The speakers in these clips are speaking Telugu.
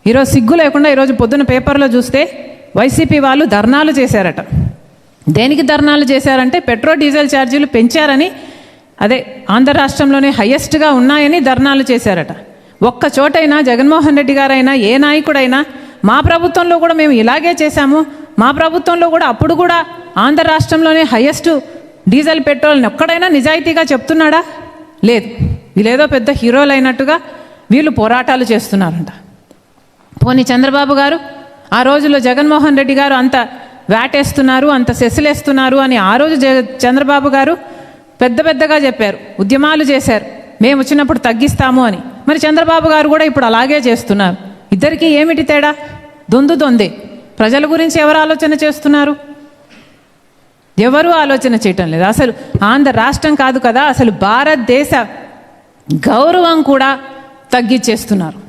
ఈరోజు సిగ్గు లేకుండా ఈరోజు పొద్దున పేపర్లో చూస్తే వైసీపీ వాళ్ళు ధర్నాలు చేశారట. దేనికి ధర్నాలు చేశారంటే పెట్రోల్ డీజిల్ ఛార్జీలు పెంచారని, అదే ఆంధ్ర రాష్ట్రంలోనే హయ్యెస్ట్గా ఉన్నాయని ధర్నాలు చేశారట. ఒక్క చోటైనా జగన్మోహన్ రెడ్డి గారైనా ఏ నాయకుడైనా మా ప్రభుత్వంలో కూడా మేము ఇలాగే చేశాము, మా ప్రభుత్వంలో కూడా అప్పుడు కూడా ఆంధ్ర రాష్ట్రంలోనే హయ్యెస్ట్ డీజిల్ పెట్రోల్ని ఒక్కడైనా నిజాయితీగా చెప్తున్నాడా? లేదు. వీళ్ళేదో పెద్ద హీరోలు అయినట్టుగా వీళ్ళు పోరాటాలు చేస్తున్నారంట. పోనీ చంద్రబాబు గారు ఆ రోజుల్లో జగన్మోహన్ రెడ్డి గారు అంత వేటేస్తున్నారు, అంత సెస్సులేస్తున్నారు అని ఆ రోజు చంద్రబాబు గారు పెద్దగా చెప్పారు, ఉద్యమాలు చేశారు, మేము వచ్చినప్పుడు తగ్గిస్తాము అని. మరి చంద్రబాబు గారు కూడా ఇప్పుడు అలాగే చేస్తున్నారు. ఇద్దరికీ ఏమిటి తేడా? దొందే. ప్రజల గురించి ఎవరు ఆలోచన చేస్తున్నారు? ఎవరూ ఆలోచన చేయటం లేదు. అసలు ఆంధ్ర రాష్ట్రం కాదు కదా, అసలు భారతదేశ గౌరవం కూడా తగ్గించేస్తున్నారు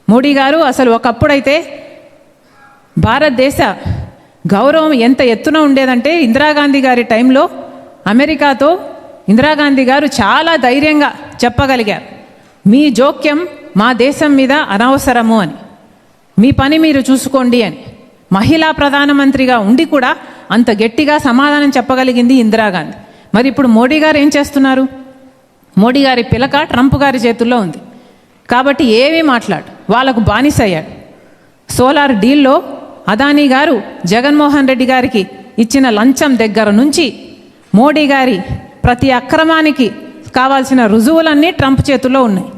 మోడీ గారు. అసలు ఒకప్పుడైతే భారతదేశ గౌరవం ఎంత ఎత్తున ఉండేదంటే ఇందిరాగాంధీ గారి టైంలో అమెరికాతో ఇందిరాగాంధీ గారు చాలా ధైర్యంగా చెప్పగలిగారు, మీ జోక్యం మా దేశం మీద అనవసరము అని, మీ పని మీరు చూసుకోండి అని. మహిళా ప్రధానమంత్రిగా ఉండి కూడా అంత గట్టిగా సమాధానం చెప్పగలిగింది ఇందిరాగాంధీ. మరి ఇప్పుడు మోడీ గారు ఏం చేస్తున్నారు? మోడీ గారి పిలక ట్రంప్ గారి చేతుల్లో ఉంది కాబట్టి ఏమీ మాట్లాడు, వాళ్ళకు బానిసయ్యాడు. సోలార్ డీల్లో అదానీ గారు జగన్మోహన్ రెడ్డి గారికి ఇచ్చిన లంచం దగ్గర నుంచి మోడీ గారి ప్రతి అక్రమానికి కావాల్సిన రుజువులన్నీ ట్రంప్ చేతుల్లో ఉన్నాయి.